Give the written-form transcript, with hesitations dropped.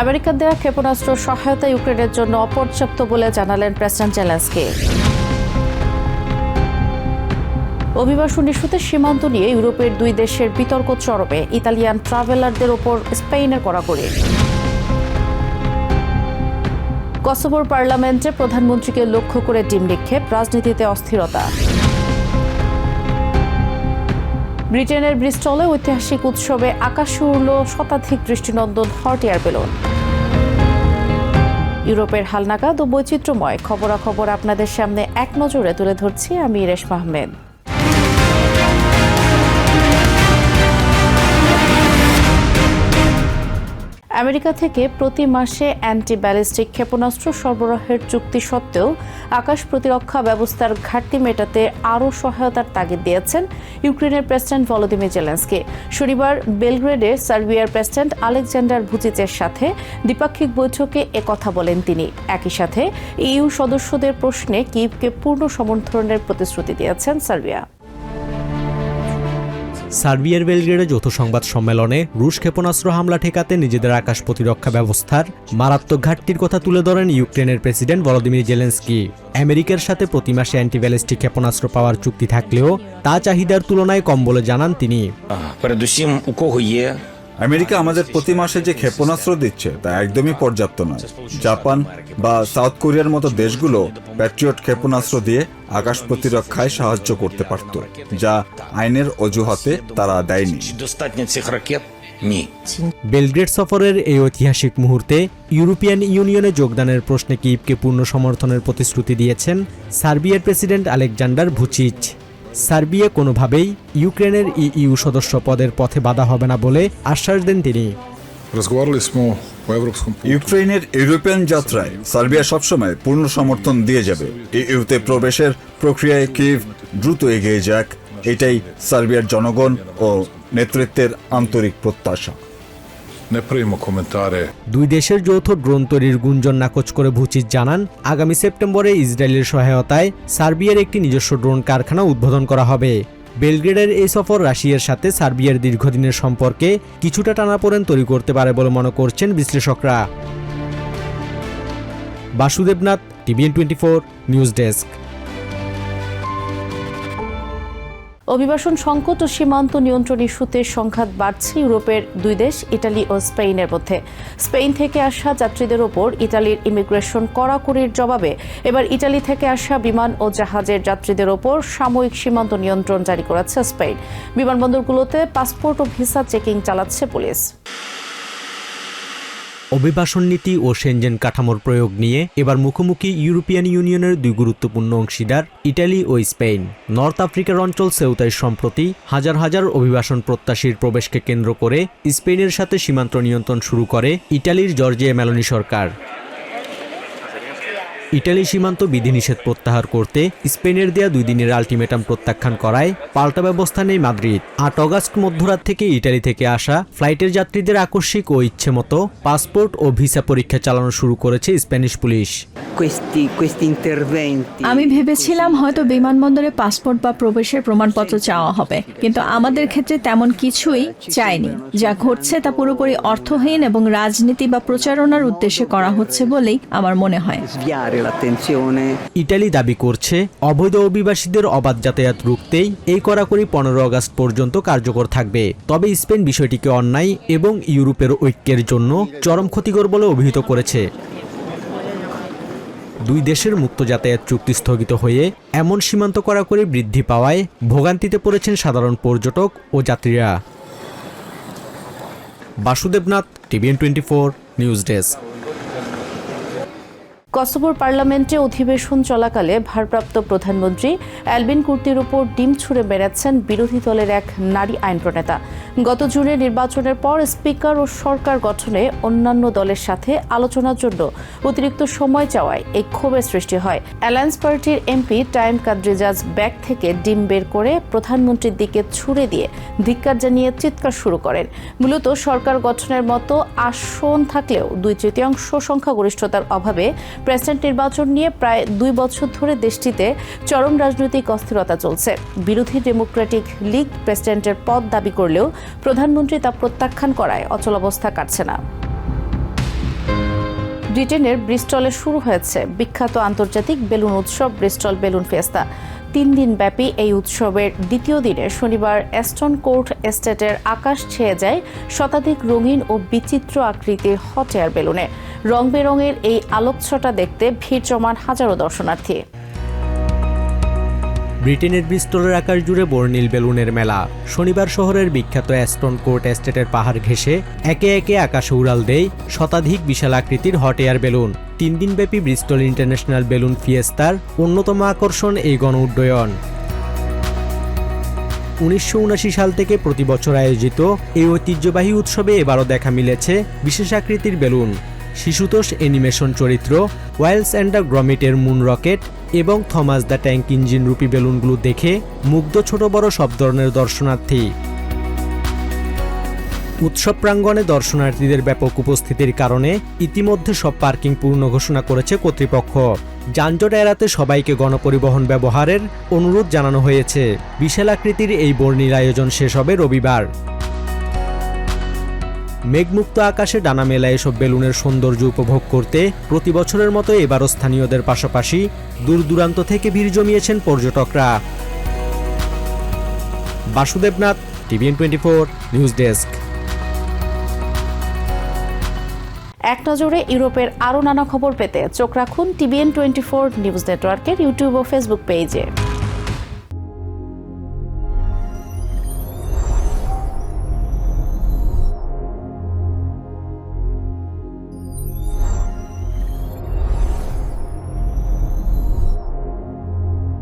আমেরিকার দেওয়া ক্ষেপণাস্ত্র সহায়তা ইউক্রেনের জন্য অপর্যাপ্ত বলে জানালেন প্রেসিডেন্ট জেলেনস্কি। অভিবাসন ইস্যুতে সীমান্ত নিয়ে ইউরোপের দুই দেশের বিতর্ক চরমে, ইতালিয়ান ট্রাভেলারদের ওপর স্পেনের কড়াকড়ি। কসোভোর পার্লামেন্টে প্রধানমন্ত্রীকে লক্ষ্য করে ডিম নিক্ষেপ, রাজনীতিতে অস্থিরতা। ব্রিটেনের ব্রিস্টলে ঐতিহাসিক উৎসবে আকাশে উড়ল শতাধিক দৃষ্টিনন্দন হট এয়ার বেলুন। ইউরোপের হালনাগাদ ও বৈচিত্র্যময় খবরাখবর আপনাদের সামনে এক নজরে তুলে ধরছি আমি রেশমা আহমেদ। আমেরিকা থেকে প্রতি মাসে অ্যান্টি ব্যালিস্টিক ক্ষেপণাস্ত্র সরবরাহের চুক্তি সত্ত্বেও আকাশ প্রতিরক্ষা ব্যবস্থার ঘাটতি মেটাতে আরও সহায়তার তাগিদ দিয়েছেন ইউক্রেনের প্রেসিডেন্ট ভলোদিমির জেলেনস্কি। শনিবার বেলগ্রেডে সার্বিয়ার প্রেসিডেন্ট আলেকজান্ডার ভুচিচের সাথে দ্বিপাক্ষিক বৈঠকে একথা বলেন তিনি। একই সাথে ইইউ সদস্যদের প্রশ্নে কিয়েভকে পূর্ণ সমর্থনের প্রতিশ্রুতি দিয়েছেন সার্বিয়া। সার্বিয়ার বেলগ্রেডে যৌথ সংবাদ সম্মেলনে রুশ ক্ষেপণাস্ত্র হামলা ঠেকাতে নিজেদের আকাশ প্রতিরক্ষা ব্যবস্থার মারাত্মক ঘাটতির কথা তুলে ধরেন ইউক্রেনের প্রেসিডেন্ট ভলোদিমির জেলেনস্কি। আমেরিকার সাথে প্রতি মাসে অ্যান্টি ব্যালিস্টিক ক্ষেপণাস্ত্র পাওয়ার চুক্তি থাকলেও তা চাহিদার তুলনায় কম বলে জানান তিনি। আমেরিকা আমাদের প্রতি মাসে যে ক্ষেপণাস্ত্র দিচ্ছে তা একদমই পর্যাপ্ত নয়। জাপান বা সাউথ কোরিয়ার মতো দেশগুলো প্যাট্রিয়ট ক্ষেপণাস্ত্র দিয়ে আকাশ প্রতিরক্ষায় সাহায্য করতে পারত, যা আইনের অজুহাতে তারা দেয়নি। বেলগ্রেড সফরের এই ঐতিহাসিক মুহূর্তে ইউরোপিয়ান ইউনিয়নে যোগদানের প্রশ্নে কিয়েভকে পূর্ণ সমর্থনের প্রতিশ্রুতি দিয়েছেন সার্বিয়ার প্রেসিডেন্ট আলেকজান্ডার ভুচিচ। সার্বিয়া কোনোভাবেই ইউক্রেনের ইইউ সদস্য পদের পথে বাধা হবে না বলে আশ্বাস দেন তিনি। ইউক্রেনের ইউরোপিয়ান যাত্রায় সার্বিয়া সবসময় পূর্ণ সমর্থন দিয়ে যাবে। ইইউতে প্রবেশের প্রক্রিয়ায় কিয়েভ দ্রুত এগিয়ে যাক, এটাই সার্বিয়ার জনগণ ও নেতৃত্বের আন্তরিক প্রত্যাশা। দুই দেশের যৌথ ড্রোন তৈরির গুঞ্জন নাকচ করে ভুচিচ জানান, আগামী সেপ্টেম্বরে ইসরায়েলের সহায়তায় সার্বিয়ার একটি নিজস্ব ড্রোন কারখানা উদ্বোধন করা হবে। বেলগ্রেডের এই সফর রাশিয়ার সাথে সার্বিয়ার দীর্ঘদিনের সম্পর্কে কিছুটা টানাপোড়েন তৈরি করতে পারে বলে মনে করছেন বিশ্লেষকরা। Basudebnath, TVN 24 news desk. অভিবাসন সংকট ও সীমান্ত নিয়ন্ত্রণ ইস্যুতে সংঘাত বাড়ছে ইউরোপের দুই দেশ ইটালি ও স্পেনের মধ্যে। স্পেন থেকে আসা যাত্রীদের ওপর ইটালির ইমিগ্রেশন কড়াকড়ির জবাবে এবার ইটালি থেকে আসা বিমান ও জাহাজের যাত্রীদের ওপর সাময়িক সীমান্ত নিয়ন্ত্রণ জারি করেছে স্পেন। বিমানবন্দরগুলোতে পাসপোর্ট ও ভিসা চেকিং চালাচ্ছে পুলিশ। অভিবাসন নীতি ও সেনজেন কাঠামোর প্রয়োগ নিয়ে এবার মুখোমুখি ইউরোপিয়ান ইউনিয়নের দুই গুরুত্বপূর্ণ অংশীদার ইটালি ও স্পেন। নর্থ আফ্রিকার অঞ্চল সেউতায় সম্প্রতি হাজার হাজার অভিবাসন প্রত্যাশীর প্রবেশকে কেন্দ্র করে স্পেনের সাথে সীমান্ত নিয়ন্ত্রণ শুরু করে ইটালির জর্জিয়া মেলোনি সরকার। ইটালি সীমান্ত বিধিনিষেধ প্রত্যাহার করতে স্পেনের দেয়া 2 দিনের আলটিমেটাম প্রত্যাখ্যান করায় পাল্টা ব্যবস্থা নেই মাদ্রিদ। 8 অগস্ট মধ্যরাত থেকে ইটালি থেকে আসা ফ্লাইটের যাত্রীদের আকস্মিক ও ইচ্ছেমতো পাসপোর্ট ও ভিসা পরীক্ষা চালানো শুরু করেছে স্প্যানিশ পুলিশ। আমি ভেবেছিলাম হয়তো বিমানবন্দরে পাসপোর্ট বা প্রবেশের প্রমাণপত্র চাওয়া হবে, কিন্তু আমাদের ক্ষেত্রে তেমন কিছুই চাইনি। যা ঘটছে তা পুরোপুরি অর্থহীন এবং রাজনীতি বা প্রচারণার উদ্দেশ্যে করা হচ্ছে বলেই আমার মনে হয়। ইটালি দাবি করছে অবৈধ অভিবাসীদের অবাধ যাতায়াত রুখতেই এই কড়াকড়ি 15 অগস্ট পর্যন্ত কার্যকর থাকবে। তবে স্পেন বিষয়টিকে অন্যায় এবং ইউরোপের ঐক্যের জন্য চরম ক্ষতিকর বলে অভিহিত করেছে। দুই দেশের মুক্ত যাতায়াত চুক্তি স্থগিত হয়ে এমন সীমান্ত কড়াকড়ি বৃদ্ধি পাওয়ায় ভোগান্তিতে পড়েছেন সাধারণ পর্যটক ও যাত্রীরা। Basudebnath, TVN 24 news desk. কসোভোর পার্লামেন্টে অধিবেশন চলাকালে ভারপ্রাপ্ত প্রধানমন্ত্রী অ্যালবিন কুর্তির উপর ডিম ছুঁড়ে মেরেছেন বিরোধী দলের এক নারী আইন প্রণেতা। গত জুনে নির্বাচনের পর স্পিকার ও সরকার গঠনে অন্যান্য দলের সাথে আলোচনার জন্য অতিরিক্ত সময় চাওয়ায় এই ক্ষোভের সৃষ্টি হয়। অ্যালায়েন্স পার্টির এমপি টাইম কাদ্রিজাজ ব্যাগ থেকে ডিম বের করে প্রধানমন্ত্রীর দিকে ছুঁড়ে দিয়ে ধিক্কার জানিয়ে চিৎকার শুরু করেন। মূলত সরকার গঠনের মতো আসন থাকলেও 2/3 সংখ্যাগরিষ্ঠতার অভাবে প্রেসিডেন্ট নির্বাচন নিয়ে প্রায় 2 বছর ধরে দেশটিতে চরম রাজনৈতিক অস্থিরতা চলছে। বিরোধী ডেমোক্রেটিক লীগ প্রেসিডেন্টের পদ দাবি করলেও প্রধানমন্ত্রী তা প্রত্যাখ্যান করায় অচলাবস্থা কাটছে না। ব্রিটেনের ব্রিস্টলে শুরু হয়েছে বিখ্যাত আন্তর্জাতিক বেলুন উৎসব ব্রিস্টল বেলুন ফেস্তা। 3 দিন ব্যাপী এই উৎসবের দ্বিতীয় দিনে শনিবার এস্টন কোর্ট এস্টেটের আকাশ ছেয়ে যায় শতাধিক রঙিন ও বিচিত্র আকৃতির হট এয়ার বেলুনে। রং বেরঙের এই আলোকছটা দেখতে ভিড় জমান হাজারো দর্শনার্থী। ব্রিটেনের ব্রিস্টলের আকাশ জুড়ে বর্ণিল বেলুনের মেলা। শনিবার শহরের বিখ্যাত অ্যাস্টন কোর্ট এস্টেটের পাহাড় ঘেঁষে একে একে আকাশে উড়াল দেয় শতাধিক বিশাল আকৃতির হট এয়ার বেলুন। 3 দিনব্যাপী ব্রিস্টল ইন্টারন্যাশনাল বেলুন ফিয়েস্তার অন্যতম আকর্ষণ এই গণ উড্ডয়ন। 1979 সাল থেকে প্রতি বছর আয়োজিত এই ঐতিহ্যবাহী উৎসবে এবারও দেখা মিলেছে বিশেষ আকৃতির বেলুন। শিশুতোষ অ্যানিমেশন চরিত্র, ওয়াইলস অ্যান্ড দ্য গ্রমিটের মুন রকেট এবং থমাস দ্য ট্যাঙ্ক ইঞ্জিন রূপী বেলুনগুলো দেখে মুগ্ধ ছোট বড় সব ধরনের দর্শনার্থী। উৎসব প্রাঙ্গণে দর্শনার্থীদের ব্যাপক উপস্থিতির কারণে ইতিমধ্যে সব পার্কিং পূর্ণ ঘোষণা করেছে কর্তৃপক্ষ। যানজট এড়াতে সবাইকে গণপরিবহন ব্যবহারের অনুরোধ জানানো হয়েছে। বিশাল আকৃতির এই বর্ণিল আয়োজন শেষ হবে রবিবার। মেঘমুক্ত আকাশে ডানা মেলা এসব বেলুনের সৌন্দর্য উপভোগ করতে প্রতি বছরের মতো এবারও স্থানীয়দের পাশাপাশি দূর দূরান্ত থেকে ভিড় জমিয়েছেন পর্যটকরা। Basudebnath, TVN 24 news desk. এক নজরে ইউরোপের আরও নানা খবর পেতে চোখ রাখুন TVN 24 নিউজ নেটওয়ার্কের ইউটিউব ও ফেসবুক পেজে।